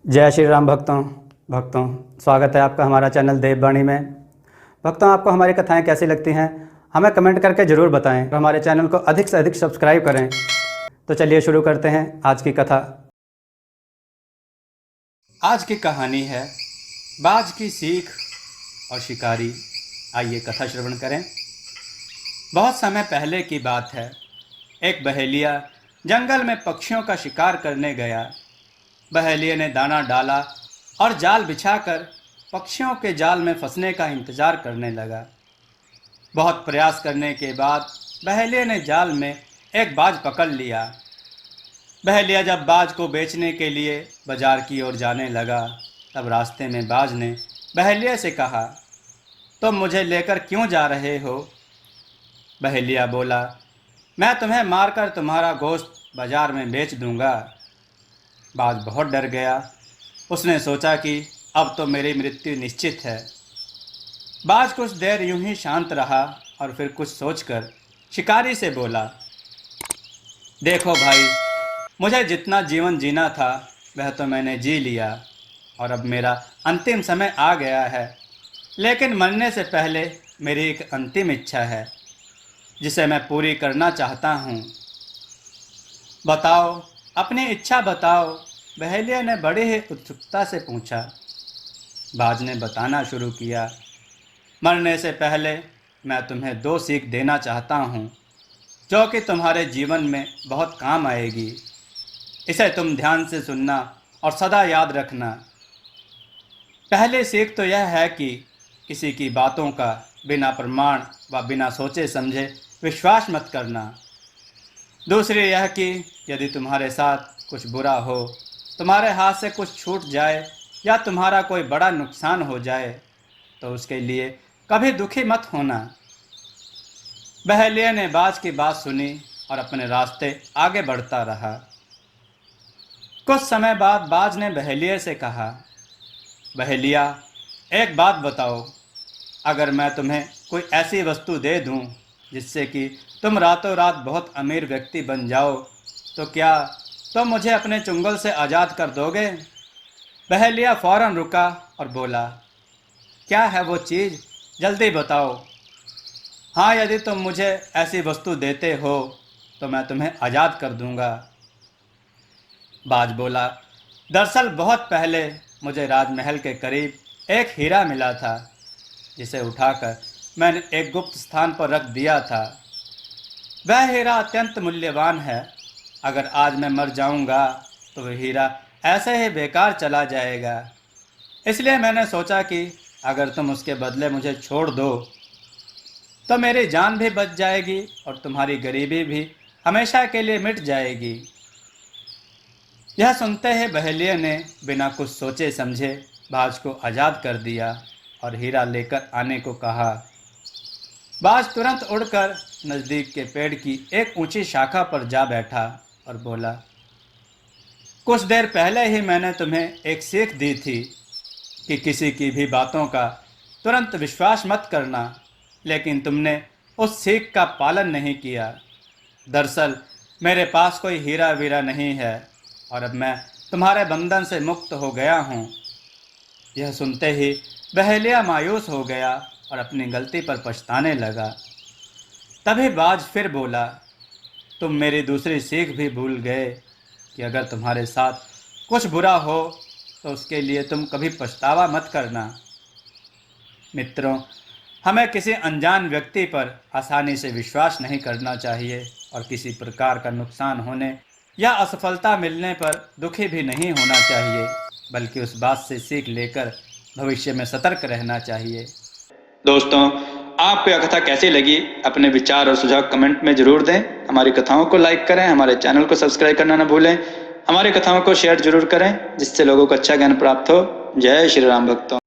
जय श्री राम भक्तों स्वागत है आपका हमारा चैनल देववाणी में। भक्तों, आपको हमारी कथाएं कैसी लगती हैं हमें कमेंट करके ज़रूर बताएं और हमारे चैनल को अधिक से अधिक सब्सक्राइब करें। तो चलिए शुरू करते हैं आज की कथा। आज की कहानी है बाज की सीख और शिकारी। आइए कथा श्रवण करें। बहुत समय पहले की बात है। एक बहेलिया जंगल में पक्षियों का शिकार करने गया। बहेलिया ने दाना डाला और जाल बिछाकर पक्षियों के जाल में फंसने का इंतजार करने लगा। बहुत प्रयास करने के बाद बहेलिया ने जाल में एक बाज पकड़ लिया। बहेलिया जब बाज को बेचने के लिए बाजार की ओर जाने लगा, तब रास्ते में बाज ने बहेलिया से कहा, तुम मुझे लेकर क्यों जा रहे हो? बहेलिया बोला, मैं तुम्हें मारकर तुम्हारा गोश्त बाजार में बेच दूंगा। बाज बहुत डर गया। उसने सोचा कि अब तो मेरी मृत्यु निश्चित है। बाज कुछ देर यूं ही शांत रहा और फिर कुछ सोचकर शिकारी से बोला, देखो भाई, मुझे जितना जीवन जीना था वह तो मैंने जी लिया और अब मेरा अंतिम समय आ गया है। लेकिन मरने से पहले मेरी एक अंतिम इच्छा है जिसे मैं पूरी करना चाहता हूँ। बताओ, अपनी इच्छा बताओ। बहेलिया ने बड़ी ही उत्सुकता से पूछा। बाज ने बताना शुरू किया, मरने से पहले मैं तुम्हें 2 सीख देना चाहता हूँ जो कि तुम्हारे जीवन में बहुत काम आएगी। इसे तुम ध्यान से सुनना और सदा याद रखना। पहली सीख तो यह है कि किसी की बातों का बिना प्रमाण व बिना सोचे समझे विश्वास मत करना। दूसरी यह कि यदि तुम्हारे साथ कुछ बुरा हो, तुम्हारे हाथ से कुछ छूट जाए या तुम्हारा कोई बड़ा नुकसान हो जाए तो उसके लिए कभी दुखी मत होना। बहेलिया ने बाज की बात सुनी और अपने रास्ते आगे बढ़ता रहा। कुछ समय बाद बाज ने बहेलिया से कहा, बहेलिया, एक बात बताओ, अगर मैं तुम्हें कोई ऐसी वस्तु दे दूं जिससे कि तुम रातों रात बहुत अमीर व्यक्ति बन जाओ, तो क्या तुम मुझे अपने चुंगल से आज़ाद कर दोगे? बहेलिया फौरन रुका और बोला, क्या है वो चीज़, जल्दी बताओ। हाँ, यदि तुम मुझे ऐसी वस्तु देते हो तो मैं तुम्हें आज़ाद कर दूंगा। बाज बोला, दरअसल बहुत पहले मुझे राजमहल के करीब एक हीरा मिला था जिसे उठाकर मैंने एक गुप्त स्थान पर रख दिया था। वह हीरा अत्यंत मूल्यवान है। अगर आज मैं मर जाऊंगा तो वह हीरा ऐसे ही बेकार चला जाएगा। इसलिए मैंने सोचा कि अगर तुम उसके बदले मुझे छोड़ दो तो मेरी जान भी बच जाएगी और तुम्हारी गरीबी भी हमेशा के लिए मिट जाएगी। यह सुनते ही बहेलिया ने बिना कुछ सोचे समझे बाज को आज़ाद कर दिया और हीरा लेकर आने को कहा। बाज तुरंत उड़कर नज़दीक के पेड़ की एक ऊंची शाखा पर जा बैठा और बोला, कुछ देर पहले ही मैंने तुम्हें एक सीख दी थी कि किसी की भी बातों का तुरंत विश्वास मत करना, लेकिन तुमने उस सीख का पालन नहीं किया। दरअसल मेरे पास कोई हीरा वीरा नहीं है और अब मैं तुम्हारे बंधन से मुक्त हो गया हूँ। यह सुनते ही बहेलिया मायूस हो गया और अपनी गलती पर पछताने लगा। तभी बाज फिर बोला, तुम मेरी दूसरी सीख भी भूल गए कि अगर तुम्हारे साथ कुछ बुरा हो तो उसके लिए तुम कभी पछतावा मत करना। मित्रों, हमें किसी अनजान व्यक्ति पर आसानी से विश्वास नहीं करना चाहिए और किसी प्रकार का नुकसान होने या असफलता मिलने पर दुखी भी नहीं होना चाहिए, बल्कि उस बात से सीख लेकर भविष्य में सतर्क रहना चाहिए। दोस्तों, आपको यह कथा कैसी लगी? अपने विचार और सुझाव कमेंट में जरूर दें। हमारी कथाओं को लाइक करें, हमारे चैनल को सब्सक्राइब करना न भूलें। हमारी कथाओं को शेयर जरूर करें जिससे लोगों को अच्छा ज्ञान प्राप्त हो। जय श्री राम भक्तों।